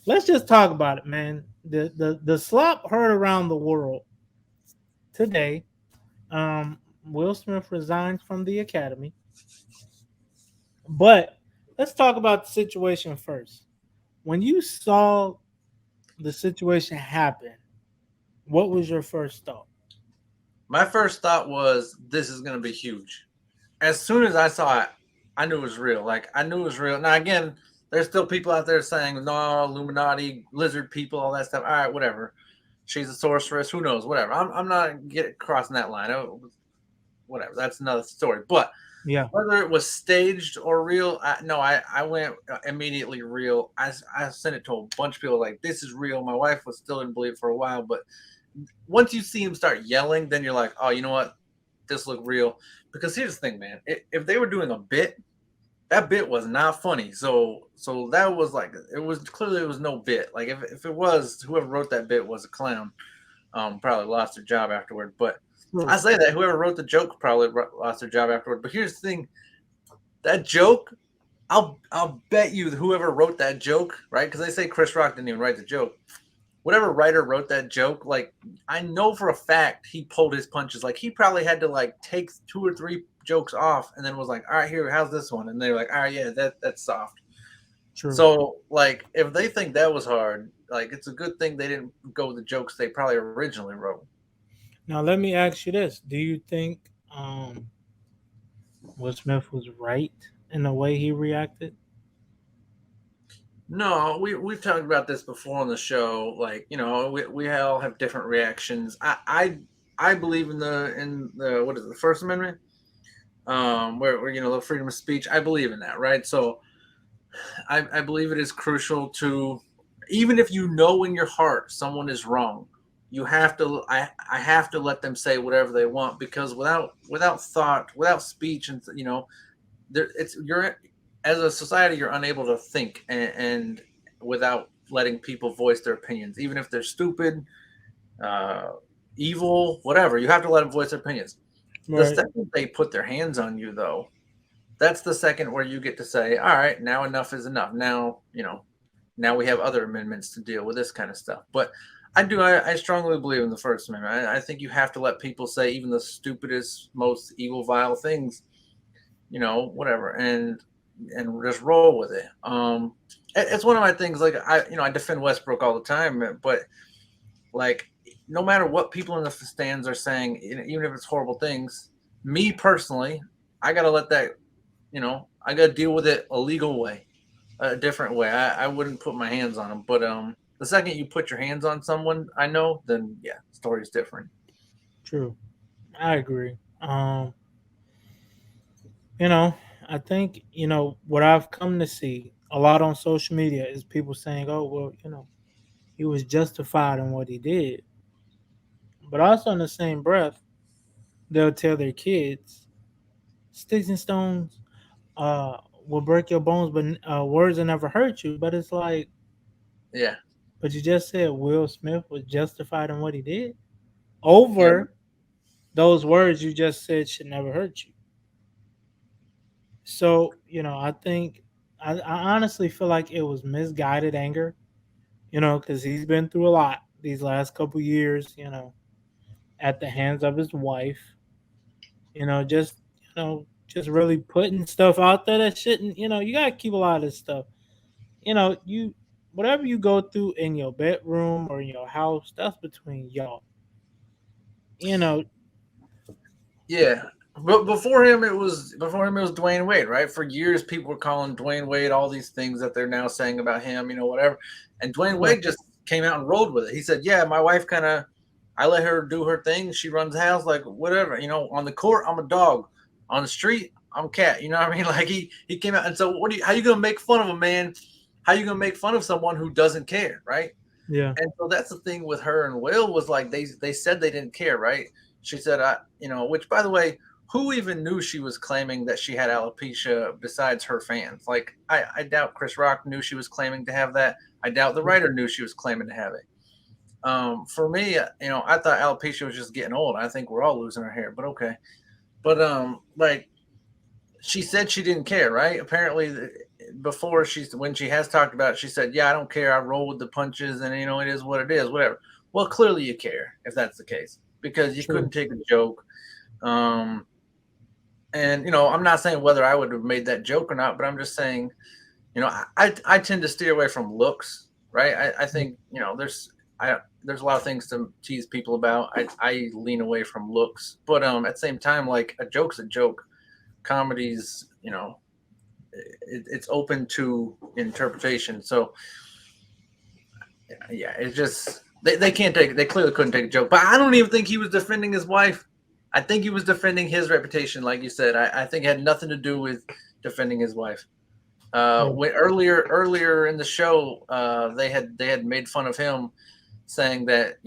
let's just talk about it, man. The slop heard around the world today. Um, Will Smith resigns from the Academy, but let's talk about the situation first. When you saw the situation happen, what was your first thought? My first thought was this is going to be huge. As soon as I saw it, I knew it was real. Like I knew it was real. Now again, there's still people out there saying no, Illuminati, lizard people, all that stuff. All right, whatever. She's a sorceress. Who knows? Whatever. I'm not get crossing that line. Whatever. That's another story. But Yeah, whether it was staged or real, no, I went immediately real. I sent it to a bunch of people like this is real. My wife was still didn't believe it for a while, but once you see him start yelling, then you're like, oh, you know what? This look real. Because here's the thing, man. If they were doing a bit, that bit was not funny. So that was like it was clearly it was no bit. Like if it was whoever wrote that bit was a clown, probably lost their job afterward. But I true. say that whoever wrote the joke probably lost their job afterward. But here's the thing: that joke, I'll bet you whoever wrote that joke, right? Because they say Chris Rock didn't even write the joke. Whatever writer wrote that joke, like I know for a fact he pulled his punches. Like he probably had to like take two or three jokes off and then was like, all right, here, how's this one? And they're like, all right, yeah, that's soft. True. So like if they think that was hard, like it's a good thing they didn't go with the jokes they probably originally wrote. Now let me ask you this: do you think Will Smith was right in the way he reacted? No, we've talked about this before on the show. Like we all have different reactions. I believe in the what is it, the First Amendment, where the freedom of speech. I believe in that, right? So I believe it is crucial to, even if you know in your heart someone is wrong, you have to. I have to let them say whatever they want because without thought, without speech, and there it's you're as a society you're unable to think and without letting people voice their opinions, even if they're stupid, uh, evil, whatever. You have to let them voice their opinions. The Right. second they put their hands on you, though, that's the second where you get to say, all right, now enough is enough. Now we have other amendments to deal with this kind of stuff. But I strongly believe in the First Amendment. I think you have to let people say even the stupidest, most evil, vile things, whatever, and just roll with it. It's one of my things. Like I defend Westbrook all the time, but like no matter what people in the stands are saying, even if it's horrible things, me personally, I gotta let that I got to deal with it a legal way, a different way. I wouldn't put my hands on them, but the second you put your hands on someone, I know, then yeah, the story's different. True. I agree. You know, I think, what I've come to see a lot on social media is people saying, oh, well, he was justified in what he did. But also in the same breath, they'll tell their kids, sticks and stones will break your bones, but words will never hurt you. But it's like, Yeah, but you just said Will Smith was justified in what he did yeah, over those words you just said should never hurt you. So, I think I honestly feel like it was misguided anger, because he's been through a lot these last couple years, at the hands of his wife, just really putting stuff out there that shouldn't, you gotta keep a lot of this stuff. You whatever you go through in your bedroom or in your house, that's between y'all. You know, yeah. But before him it was Dwayne Wade, right? For years, people were calling Dwayne Wade all these things that they're now saying about him, whatever. And Dwayne right, Wade just came out and rolled with it. He said, "Yeah, my wife kind of, I let her do her thing. She runs the house, like whatever. On the court, I'm a dog. On the street, I'm a cat. You know what I mean? Like he came out and so how you gonna make fun of a man? How you gonna make fun of someone who doesn't care, right? yeah, And so that's the thing with her and Will was like they said they didn't care, right? She said, which by the way, who even knew she was claiming that she had alopecia besides her fans? Like I doubt Chris Rock knew she was claiming to have that. I doubt the writer knew she was claiming to have it. For me, I thought alopecia was just getting old. I think we're all losing our hair, but okay. But like she said she didn't care, right? Apparently, before when she has talked about it, she said, "Yeah, I don't care. I roll with the punches, and it is what it is. Whatever." Well, clearly you care if that's the case because you True. couldn't take a joke. Um, and I'm not saying whether I would have made that joke or not, but I'm just saying, I tend to steer away from looks, right? I think there's a lot of things to tease people about. I lean away from looks, but at the same time, like a joke's a joke. Comedies, it's open to interpretation. So yeah, it's just they clearly couldn't take a joke. But I don't even think he was defending his wife. I think he was defending his reputation, like you said. I think it had nothing to do with defending his wife. Yeah. When earlier in the show, they had made fun of him, saying that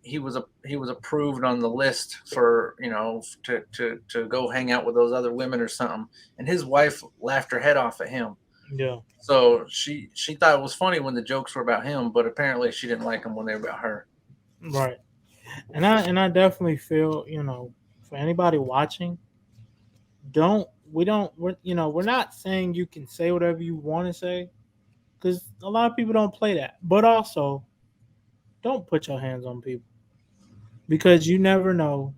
he was approved on the list for to go hang out with those other women or something, and his wife laughed her head off at him. Yeah. So she thought it was funny when the jokes were about him, but apparently she didn't like them when they were about her. Right. And I definitely feel, for anybody watching, don't we don't we're we're not saying you can say whatever you want to say, because a lot of people don't play that. But also, don't put your hands on people, because you never know,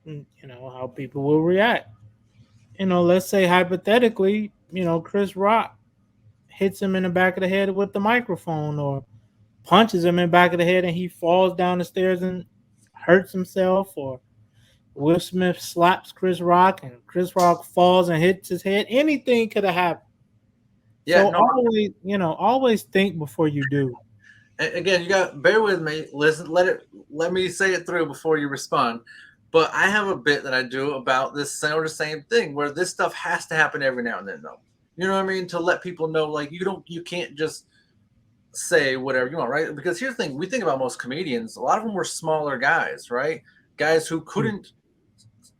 how people will react. Let's say hypothetically, Chris Rock hits him in the back of the head with the microphone, or punches him in the back of the head and he falls down the stairs and hurts himself, or Will Smith slaps Chris Rock and Chris Rock falls and hits his head. Anything could have happened. Yeah, So no. always think before you do. Again, you got bear with me. Listen, let me say it through before you respond. But I have a bit that I do about this sort of same thing where this stuff has to happen every now and then, though. You know what I mean? To let people know, like you can't just say whatever you want, right? Because here's the thing: we think about most comedians. A lot of them were smaller guys, right? Guys who couldn't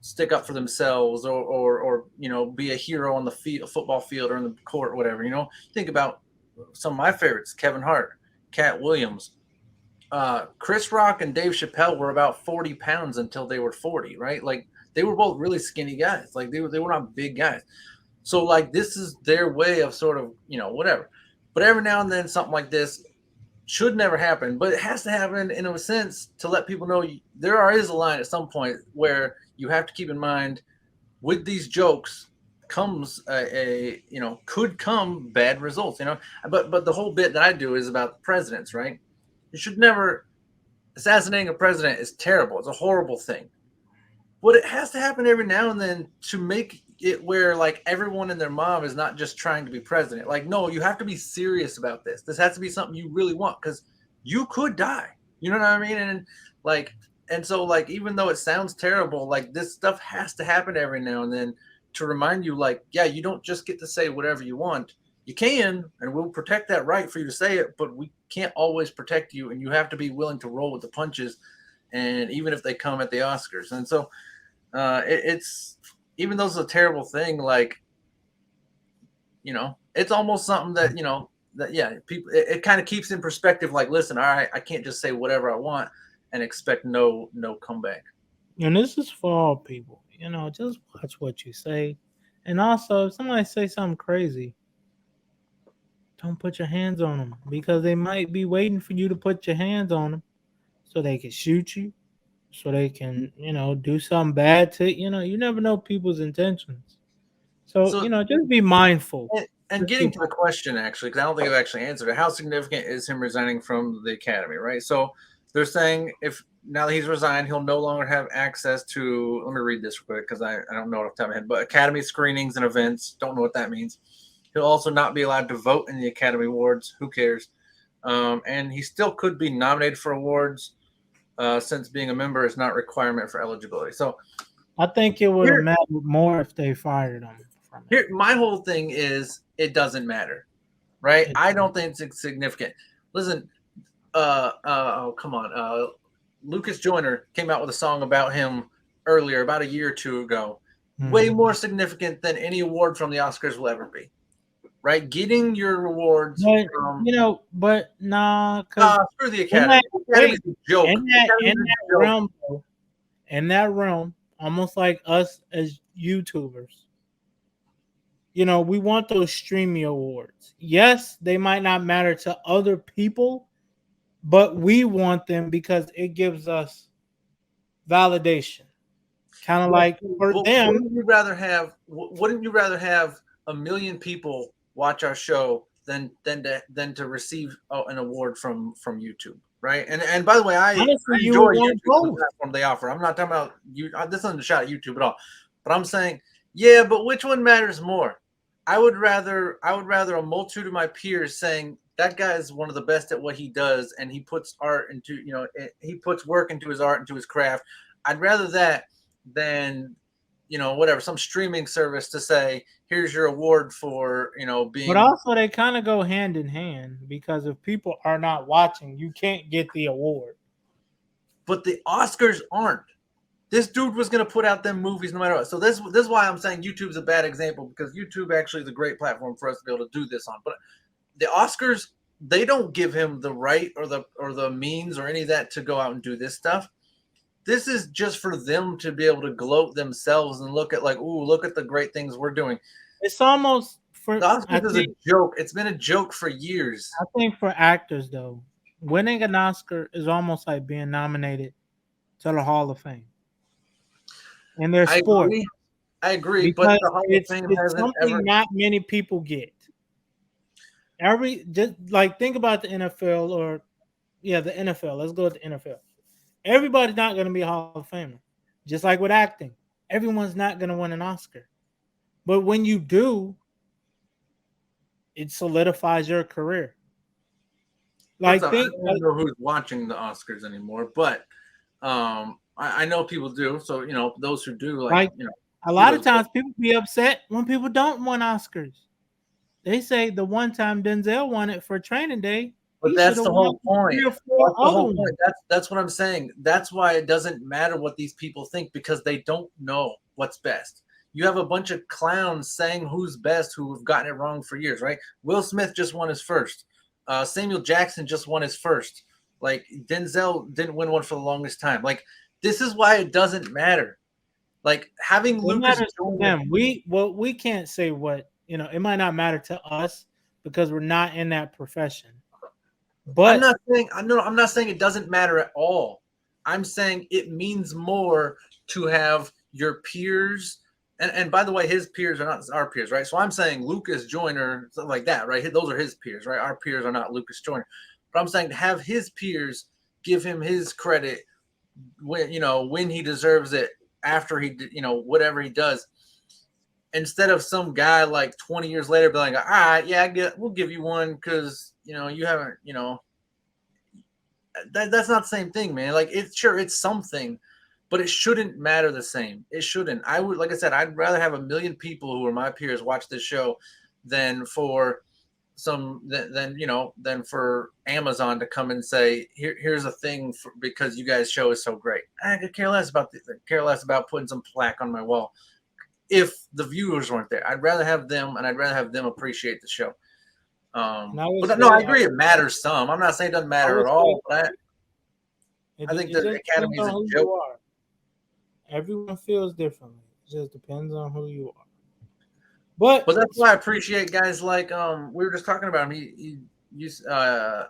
stick up for themselves or be a hero on the football field or in the court or whatever. Think about some of my favorites: Kevin Hart, Cat Williams, Chris Rock, and Dave Chappelle were about 40 pounds until they were 40, right? Like they were both really skinny guys. Like they were not big guys. So like this is their way of sort of whatever. But every now and then something like this should never happen, but it has to happen in a sense to let people know is a line at some point where you have to keep in mind with these jokes comes could come bad results. But the whole bit that I do is about presidents, right? You should never assassinating a president is terrible. It's a horrible thing. But it has to happen every now and then to make it where like everyone and their mom is not just trying to be president. Like, no, you have to be serious about this. This has to be something you really want because you could die. You know what I mean? And so like even though it sounds terrible, like this stuff has to happen every now and then to remind you, like, yeah, you don't just get to say whatever you want. You can, and we'll protect that right for you to say it, but we can't always protect you, and you have to be willing to roll with the punches, and even if they come at the Oscars. And so it's even though it's a terrible thing, like it's almost something that that yeah, people it kind of keeps in perspective. Like, listen, all right, I can't just say whatever I want and expect no comeback. And this is for all people. Just watch what you say. And also, if somebody say something crazy, don't put your hands on them, because they might be waiting for you to put your hands on them so they can shoot you, so they can, do something bad to you never know people's intentions. So, So just be mindful. and Just be getting to the question, actually, because I don't think I've actually answered it. How significant is him resigning from the academy? Right. So they're saying if now that he's resigned, he'll no longer have access to. Let me read this real quick because I don't know off the top of my head. But academy screenings and events. Don't know what that means. He'll also not be allowed to vote in the Academy Awards. Who cares? And he still could be nominated for awards since being a member is not a requirement for eligibility. So I think it would have here, mattered more if they fired him from it. my whole thing is it doesn't matter, right? It I don't think it's significant. Listen, oh come on, Lucas Joyner came out with a song about him earlier, about a year or two ago. Way Mhm. more significant than any award from the Oscars will ever be. Right, getting your rewards But from but nah, because screw the in Academy. that The wait, Academy's a joke. in The that in Academy's that a joke. realm though, in that realm, almost like us as YouTubers, We want those streaming awards. Yes, they might not matter to other people, but we want them because it gives us validation. Kind of Well, like for them, wouldn't you rather have a million people watch our show than to receive an award from YouTube, right? And by the way, honestly, I you would enjoy want YouTube and the both. platform they offer. I'm not talking about you. This isn't a shot at YouTube at all, but I'm saying, yeah, but which one matters more? I would rather a multitude of my peers saying that guy is one of the best at what he does, and he puts art into he puts work into his art, into his craft. I'd rather that than whatever, some streaming service to say, here's your award for But being. also, they kind of go hand in hand because if people are not watching, you can't get the award. But the Oscars aren't. This dude was going to put out them movies no matter what. So this is why I'm saying YouTube's a bad example, because YouTube actually is a great platform for us to be able to do this on. But the Oscars, they don't give him the right or the means or any of that to go out and do this stuff. This is just for them to be able to gloat themselves and look at, like, ooh, look at the great things we're doing. It's almost The for Oscars is a joke. It's been a joke for years. I think for actors though, winning an Oscar is almost like being nominated to the Hall of Fame in their I sport agree. I agree, but because the Hall of it's Fame it's hasn't something ever. not many people get. Every just like think about the NFL or yeah, the NFL. Let's go with the NFL. Everybody's not going to be a Hall of Famer. Just like with acting, everyone's not going to win an Oscar. But when you do, it solidifies your career. First Like off, I think don't even know who's watching the Oscars anymore, but I know people do. So those who do, like, like a lot of kudos. But times people be upset when people don't win Oscars. They say the one time Denzel won it for Training Day, but he should that's have the won whole point. three or four That's the other whole ones. point. That's what I'm saying. That's why it doesn't matter what these people think, because they don't know what's best. You have a bunch of clowns saying who's best who have gotten it wrong for years, right? Will Smith just won his first. Samuel Jackson just won his first. Like, Denzel didn't win one for the longest time. Like, this is why it doesn't matter. Like, having It Lucas matters to Joyner. them. We can't say what it might not matter to us because we're not in that profession. I'm But not saying I no, I'm not saying it doesn't matter at all. I'm saying it means more to have your peers. And by the way, his peers are not our peers, right? So I'm saying Lucas Joyner, something like that, right? Those are his peers, right? Our peers are not Lucas Joyner. But I'm saying to have his peers give him his credit when he deserves it, after he whatever he does, instead of some guy like 20 years later being like, all right, yeah, we'll give you one because you haven't that's not the same thing, man. Like, it's something, but it shouldn't matter the same. It shouldn't. I would, like I said, I'd rather have a million people who are my peers watch this show than for than for Amazon to come and say, here's a thing because you guys' show is so great. I could care less about putting some plaque on my wall if the viewers weren't there. I'd rather have them, and I'd rather have them appreciate the show. and I would But no, I say agree. It matters some. I'm not saying it doesn't I matter would at say all, but I think it the just depends Academy is on a who joke. you are. Everyone feels differently. It just depends on who you are. But But that's why I appreciate guys like we were just talking about him. The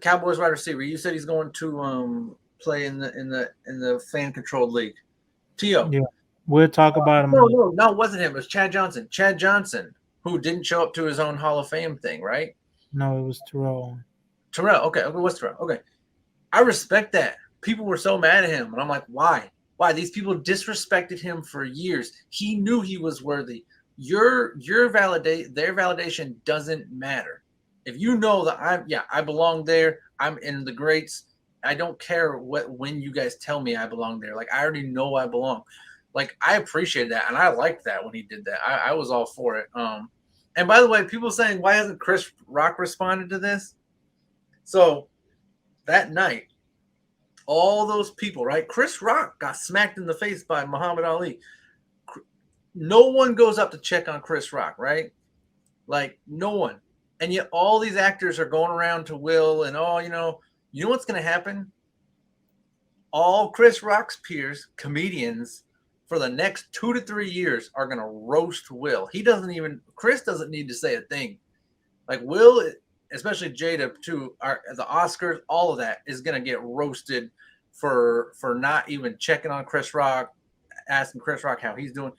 Cowboys wide receiver. You said he's going to play in the fan controlled league. T.O. yeah, we'll talk about him No, later. no, it wasn't him. It was Chad Johnson. Chad Johnson, who didn't show up to his own Hall of Fame thing, right? No, it was Terrell. Terrell. Okay, what's Terrell? Okay, I respect that. People were so mad at him, and I'm like, why? Why? These people disrespected him for years. He knew he was worthy. Their validation doesn't matter. If you know that I belong there, I'm in the greats. I don't care when you guys tell me I belong there. Like, I already know I belong. Like, I appreciated that, and I liked that when he did that. I was all for it. And by the way, people saying, why hasn't Chris Rock responded to this? So that night, all those people, right? Chris Rock got smacked in the face by Muhammad Ali. No one goes up to check on Chris Rock, right? Like, no one. And yet all these actors are going around to Will, and you know what's going to happen? All Chris Rock's peers, comedians, for the next 2 to 3 years are gonna roast Will. He doesn't even Chris doesn't need to say a thing. Like Will, especially Jada too, are the Oscars, all of that is gonna get roasted for not even checking on Chris Rock, asking Chris Rock how he's doing.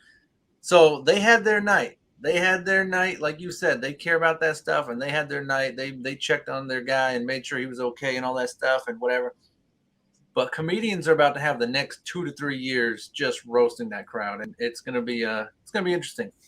So they had their night. They had their night, like you said. They care about that stuff, and they had their night. They checked on their guy and made sure he was okay and all that stuff and whatever. But comedians are about to have the next 2 to 3 years just roasting that crowd, and it's gonna be interesting.